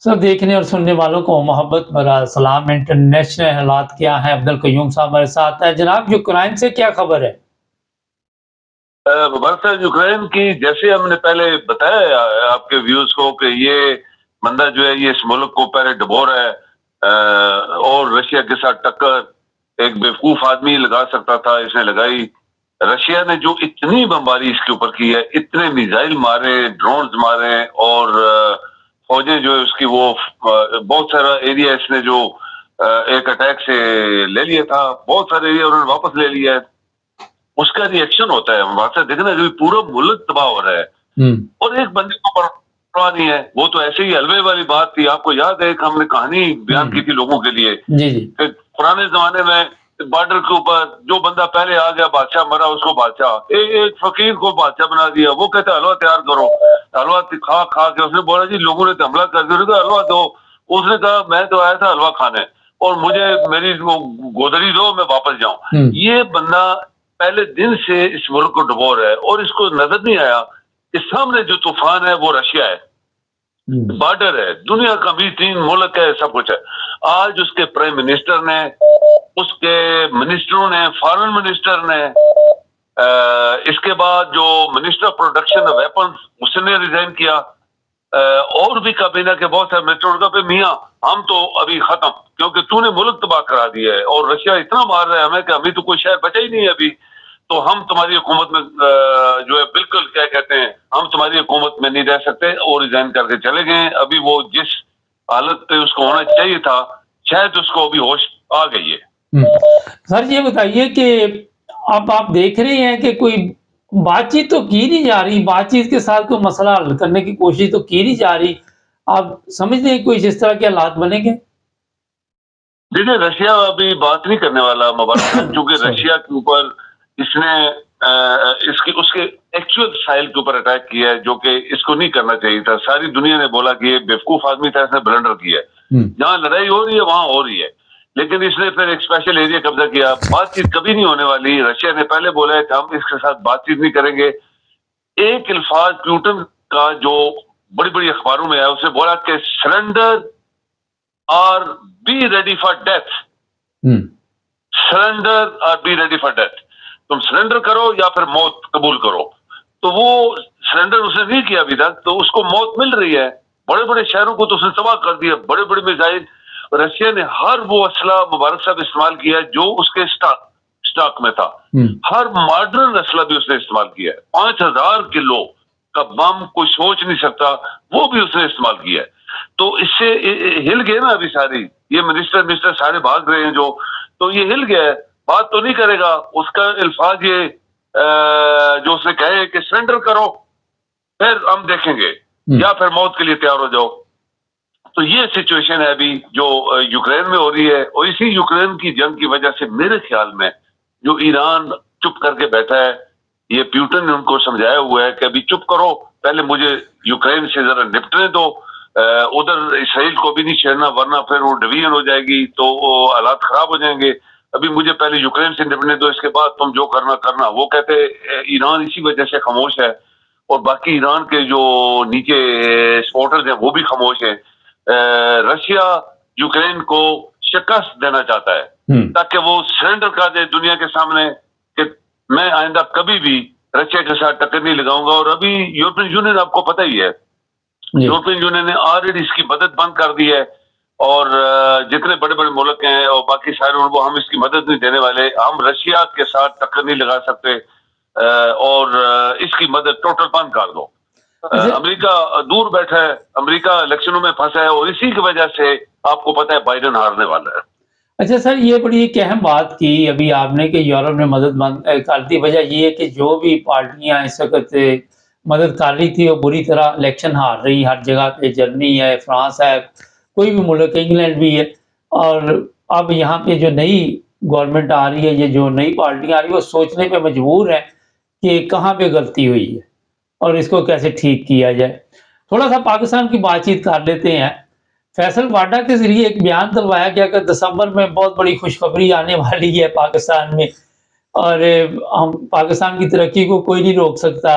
सब देखने और सुनने वालों को मोहब्बत भरा सलाम। इंटरनेशनल हालात क्या हैं? अब्दुल कयूम साहब हमारे साथ है। जनाब, यूक्रेन से क्या खबर है? मुबारक यूक्रेन की, जैसे हमने पहले बताया आपके व्यूज को कि ये बंदा जो है ये इस मुल्क को पहले डबो रहा है, और रशिया के साथ टक्कर एक बेवकूफ आदमी लगा सकता था, इसने लगाई। रशिया ने जो इतनी बमबारी इसके ऊपर की है, इतने मिसाइल मारे, ड्रोन्स मारे, और फौजें जो है उसकी वो बहुत सारा एरिया इसने जो एक अटैक से ले लिया था, बहुत सारे एरिया उन्होंने वापस ले लिया है। उसका रिएक्शन होता है, वहां से देखना कि पूरा मुल्क तबाह हो रहा है और एक बंदे को परवाह नहीं है। वो तो ऐसे ही हलवे वाली बात थी। आपको याद है कि हमने कहानी बयान की थी लोगों के लिए कि पुराने जमाने में बॉर्डर के ऊपर जो बंदा पहले आ गया, बादशाह मरा, उसको बादशाह, एक फकीर को बादशाह बना दिया। वो कहता हलवा तैयार करो, हलवा खा खा के उसने बोला जी लोगों ने तो हमला कर दिया, हलवा दो। उसने कहा मैं तो आया था हलवा खाने और मुझे मेरी गोदरी दो, मैं वापस जाऊं। ये बंदा पहले दिन से इस मुल्क को डुबो रहा है और इसको नजर नहीं आया कि सामने जो तूफान है वो रशिया है, बॉर्डर है, दुनिया का 20-3 मुल्क है, सब कुछ है। आज उसके प्राइम मिनिस्टर ने, उसके मिनिस्टरों ने, फॉरेन मिनिस्टर ने, इसके बाद जो minister of production of weapons उसने रिजाइन किया, और भी काबीना के बहुत सारे मिनिस्टर पे मियां हम तो अभी खत्म, क्योंकि तूने मुल्क तबाह करा दिया है और रशिया इतना मार रहा है हमें कि अभी तो कोई शहर बचा ही नहीं है अभी, तो हम तुम्हारी हुकूमत में जो है बिल्कुल क्या कहते हैं, हम तुम्हारी हुकूमत में नहीं रह सकते और रिजाइन करके चले गए। अभी वो जिस हालत पे उसको होना चाहिए था, शायद उसको अभी होश आ गई है। सर ये बताइए कि अब आप देख रहे हैं कि कोई बातचीत तो की नहीं जा रही, बातचीत के साथ कोई मसला हल करने की कोशिश तो की नहीं जा रही। आप समझते हैं कोई जिस तरह के हालात बनेंगे? देखिए, रशिया अभी बात नहीं करने वाला मुबारक, क्योंकि रशिया के ऊपर इसने इसकी उसके एक्चुअल साइल के ऊपर अटैक किया है, जो कि इसको नहीं करना चाहिए था। सारी दुनिया ने बोला कि ये बेवकूफ आदमी था, इसने ब्लंडर किया है। जहां लड़ाई हो रही है वहां हो रही है, लेकिन इसने फिर एक स्पेशल एरिया कब्जा किया। बातचीत कभी नहीं होने वाली। रशिया ने पहले बोला है कि हम इसके साथ बातचीत नहीं करेंगे। एक अल्फाज प्यूटन का जो बड़ी बड़ी अखबारों में है, उसने बोला कि सरेंडर और be ready for death, surrender और बी रेडी फॉर डेथ। तुम सरेंडर करो या फिर मौत कबूल करो। तो वो सरेंडर उसने नहीं किया अभी तक, तो उसको मौत मिल रही है। बड़े बड़े शहरों को तो उसने तबाह कर दिया, बड़े बड़े मिसाइल। रशिया ने हर वो असला मुबारक साहब इस्तेमाल किया जो उसके स्टॉक में था। हर मॉडर्न असला भी उसने इस्तेमाल किया है। 5000 किलो का बम कोई सोच नहीं सकता, वो भी उसने इस्तेमाल किया है। तो इससे हिल गए ना अभी सारी, ये मिनिस्टर सारे भाग रहे हैं तो ये हिल गया है। बात तो नहीं करेगा। उसका अल्फाज ये जो उसने कहे कि सरेंडर करो फिर हम देखेंगे, या फिर मौत के लिए तैयार हो जाओ। तो ये सिचुएशन है अभी जो यूक्रेन में हो रही है। और इसी यूक्रेन की जंग की वजह से मेरे ख्याल में जो ईरान चुप करके बैठा है, ये प्यूटन ने उनको समझाया हुआ है कि अभी चुप करो, पहले मुझे यूक्रेन से जरा निपटने दो, उधर इसराइल को भी नहीं छेड़ना, वरना फिर वो डिवीजन हो जाएगी तो वो हालात खराब हो जाएंगे। अभी मुझे पहले यूक्रेन से निपटने दो, इसके बाद तुम जो करना करना। वो कहते ईरान इसी वजह से खामोश है, और बाकी ईरान के जो नीचे सपोर्टर्स हैं वो भी खामोश है। रशिया यूक्रेन को शिकस्त देना चाहता है ताकि वो सरेंडर कर दे दुनिया के सामने कि मैं आइंदा कभी भी रशिया के साथ टक्कर नहीं लगाऊंगा। और अभी यूरोपियन यूनियन, आपको पता ही है, यूरोपियन यूनियन ने ऑलरेडी इसकी मदद बंद कर दी है, और जितने बड़े बड़े मुल्क हैं और बाकी सारे उनको हम इसकी मदद नहीं देने वाले। हम रशिया के साथ टक्कर नहीं लगा सकते, और इसकी मदद टोटल बंद कर दो। अमेरिका दूर बैठा है, अमेरिका इलेक्शनों में फंसा है, और इसी की वजह से आपको पता है बाइडेन हारने वाला है। अच्छा सर, ये बड़ी एक अहम बात की अभी आपने कि यूरोप ने मदद बंद कर दी। वजह ये है कि जो भी पार्टियां इस वक्त मदद कर रही थी वो बुरी तरह इलेक्शन हार रही हर जगह पे। जर्मनी है, फ्रांस है, कोई भी मुल्क, इंग्लैंड भी है। और अब यहाँ पे जो नई गवर्नमेंट आ रही है, ये जो नई पार्टियां आ रही है, वो सोचने पे मजबूर है कि कहाँ पे गलती हुई है और इसको कैसे ठीक किया जाए। थोड़ा सा पाकिस्तान की बातचीत कर लेते हैं। फैसल वाडा के जरिए एक बयान दिलवाया गया कि दिसंबर में बहुत बड़ी खुशखबरी आने वाली है पाकिस्तान में, और हम पाकिस्तान की तरक्की को कोई नहीं रोक सकता।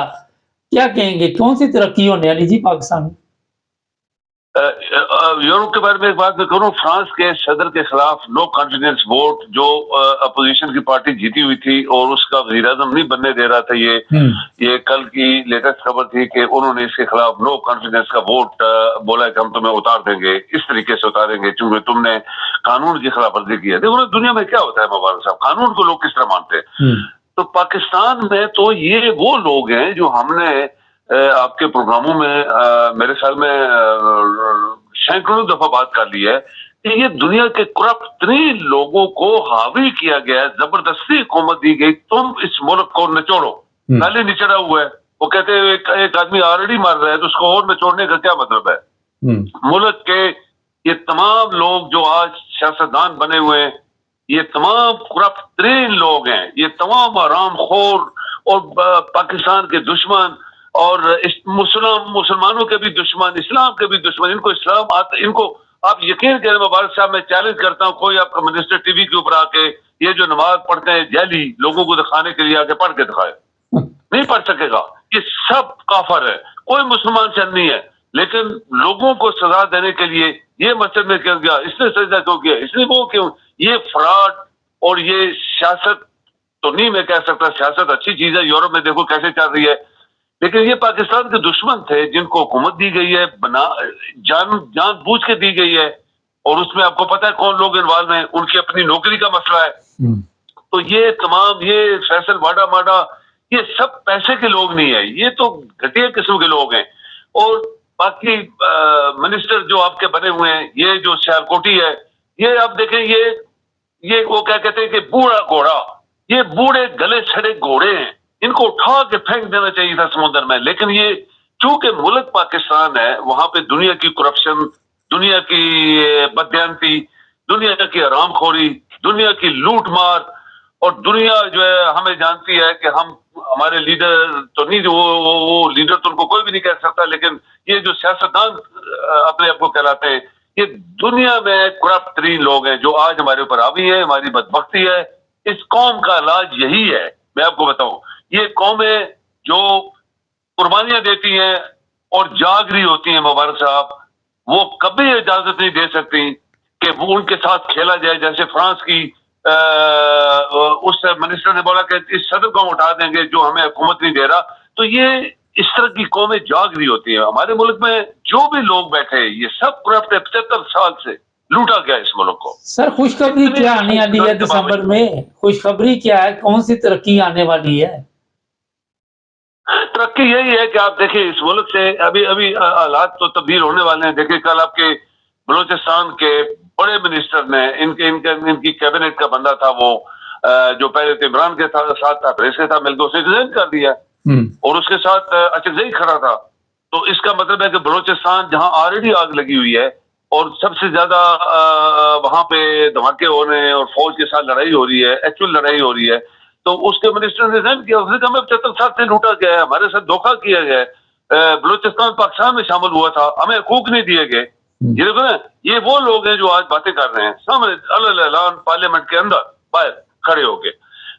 क्या कहेंगे, कौन सी तरक्की होने वाली जी पाकिस्तान में? यूरोप के बारे में एक बात मैं करूं, फ्रांस के सदर के खिलाफ नो कॉन्फिडेंस वोट जो अपोजिशन की पार्टी जीती हुई थी और उसका वज़ीर-ए-आज़म नहीं बनने दे रहा था, ये कल की लेटेस्ट खबर थी कि उन्होंने इसके खिलाफ नो कॉन्फिडेंस का वोट बोला कि हम तुम्हें उतार देंगे, इस तरीके से उतारेंगे क्योंकि तुमने कानून की खिलाफवर्जी की है। देखो दुनिया में क्या होता है मुबारक साहब, कानून को लोग किस तरह मानते हैं। तो पाकिस्तान में तो ये वो लोग हैं जो हमने आपके प्रोग्रामों में मेरे ख्याल में सैकड़ों दफा बात कर ली है कि ये दुनिया के करप्ट तरीन लोगों को हावी किया गया, जबरदस्ती हुकूमत दी गई, तुम इस मुल्क को निचोड़ो। पहले निचड़ा हुआ है, वो कहते हैं एक आदमी ऑलरेडी मर रहा है तो उसको और निचोड़ने का क्या मतलब है। मुल्क के ये तमाम लोग जो आज सियासतदान बने हुए हैं, ये तमाम करप्ट तरीन लोग हैं, ये तमाम हरामखोर और पाकिस्तान के दुश्मन और मुसलमानों के भी दुश्मन, इस्लाम के भी दुश्मन, इनको इस्लाम आता, इनको आप यकीन करें मुबारक साहब, मैं चैलेंज करता हूं कोई आपका मिनिस्टर टीवी के ऊपर आके ये जो नमाज पढ़ते हैं जैली लोगों को दिखाने के लिए आके पढ़ के दिखाए, नहीं पढ़ सकेगा। ये सब काफर है, कोई मुसलमान से नहीं है, लेकिन लोगों को सजा देने के लिए ये मस्जिद में क्यों गया, इसने सजा क्यों किया, इसने वो क्यों, ये फ्रॉड और ये सियासत तो नहीं मैं कह सकता, सियासत अच्छी चीज है, यूरोप में देखो कैसे चल रही है, लेकिन ये पाकिस्तान के दुश्मन थे जिनको हुकूमत दी गई है, जान बूझ के दी गई है, और उसमें आपको पता है कौन लोग इन्वॉल्व हैं, उनकी अपनी नौकरी का मसला है। तो ये तमाम ये फैसल वाडा माडा ये सब पैसे के लोग नहीं है, ये तो घटिया किस्म के लोग हैं। और बाकी मिनिस्टर जो आपके बने हुए हैं, ये जो सियालकोटी है, ये आप देखें, ये वो क्या कहते हैं कि बूढ़ा घोड़ा, ये बूढ़े गले सड़े घोड़े हैं, इनको उठा के फेंक देना चाहिए था समुद्र में। लेकिन ये चूंकि मुल्क पाकिस्तान है, वहां पे दुनिया की करप्शन, दुनिया की बदयांती, दुनिया की हरामखोरी, दुनिया की लूट मार, और दुनिया जो है हमें जानती है कि हम हमारे लीडर तो नहीं, वो लीडर तो उनको कोई भी नहीं कह सकता, लेकिन ये जो सियासतदान अपने आप को कहलाते हैं, ये दुनिया में करप्ट तरीन लोग हैं जो आज हमारे ऊपर हावी है, हमारी बदबख्ती है। इस कौम का इलाज यही है, मैं आपको बताऊं, ये कौमें जो कुर्बानियां देती हैं और जाग रही होती हैं मुबारक साहब, वो कभी इजाजत नहीं दे सकती कि वो उनके साथ खेला जाए। जैसे फ्रांस की उस मिनिस्टर ने बोला कि इस सदर को हम उठा देंगे जो हमें हुकूमत नहीं दे रहा। तो ये इस तरह की कौमें जाग रही होती हैं। हमारे मुल्क में जो भी लोग बैठे हैं ये सब करप्ट है, 75 साल से लूटा गया इस मुल्क को। सर खुशखबरी क्या आने वाली है दिसंबर में, खुशखबरी क्या है, कौन सी तरक्की आने वाली है? तरक्की यही है कि आप देखिए इस मुल्क से अभी हालात तो तब्दील होने वाले हैं। देखिए कल आपके बलूचिस्तान के बड़े मिनिस्टर ने इनकी कैबिनेट का बंदा था, वो जो पहले तो इमरान के साथ था, फिर इसके साथ मिलकर उसे रिजाइन कर दिया और उसके साथ अचकजई खड़ा था। तो इसका मतलब है कि बलूचिस्तान जहां ऑलरेडी आग लगी हुई है और सबसे ज्यादा वहां पे धमाके हो रहे हैं और फौज के साथ लड़ाई हो रही है, एक्चुअल लड़ाई हो रही है, तो उसके मिनिस्टर ने रिजाइन किया। उसने कहा हमें 75 साल से लूटा गया है, हमारे साथ धोखा किया गया है, बलूचिस्तान पाकिस्तान में शामिल हुआ था, हमें हकूक नहीं दिए गए। ये देखो ना, ये वो लोग हैं जो आज बातें कर रहे हैं सामने अल-ऐलान पार्लियामेंट के अंदर बाहर खड़े होके।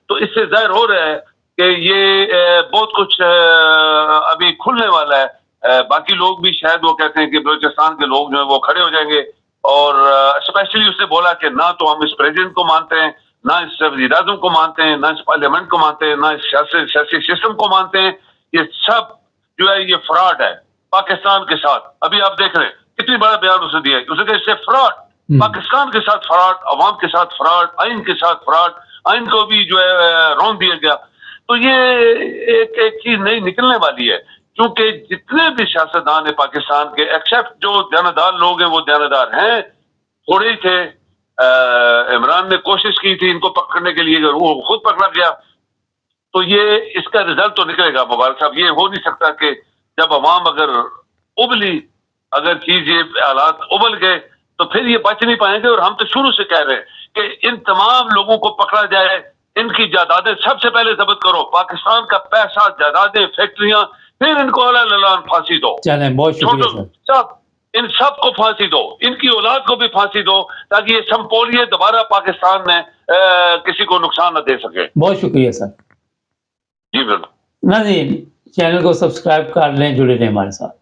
तो इससे जाहिर हो रहा है कि ये बहुत कुछ अभी खुलने वाला है। बाकी लोग भी शायद वो कहते हैं कि बलूचिस्तान के लोग जो है वो खड़े हो जाएंगे, और स्पेशली उसने बोला कि ना तो हम इस प्रेसिडेंट को मानते हैं, ना इस वज़ीर-ए-आज़म को मानते हैं, ना इस पार्लियामेंट को मानते हैं, ना इस सियासी सिस्टम को मानते हैं। ये सब जो है ये फ्रॉड है पाकिस्तान के साथ। अभी आप देख रहे हैं कितनी बड़ा बयान उसने दिया है, उसने कहा इससे फ्रॉड, पाकिस्तान के साथ फ्रॉड, अवाम के साथ फ्रॉड, आइन के साथ फ्रॉड, आइन को भी जो है रौंद दिया गया। तो ये एक चीज नहीं निकलने वाली है, क्योंकि जितने भी सियासतदान है पाकिस्तान के, एक्सेप्ट जो दयानदार लोग हैं वो दयानदार हैं, थोड़े ही थे। इमरान ने कोशिश की थी इनको पकड़ने के लिए, वो खुद पकड़ा गया। तो ये इसका रिजल्ट तो निकलेगा मुबारक साहब। ये हो नहीं सकता कि जब अवाम अगर उबली, अगर चीज ये हालात उबल गए तो फिर ये बच नहीं पाएंगे। और हम तो शुरू से कह रहे हैं कि इन तमाम लोगों को पकड़ा जाए, इनकी जायदादें सबसे पहले जब्त करो, पाकिस्तान का पैसा, जायदादें, फैक्ट्रियां, फिर इनको अल-ऐलान फांसी दो। चलें, बहुत शुक्रिया सर। सब इन सब को फांसी दो, इनकी औलाद को भी फांसी दो, ताकि ये संपोलिए दोबारा पाकिस्तान में किसी को नुकसान न दे सके। बहुत शुक्रिया सर। जी बिल्कुल। नाज़रीन, चैनल को सब्सक्राइब कर लें, जुड़े रहें हमारे साथ।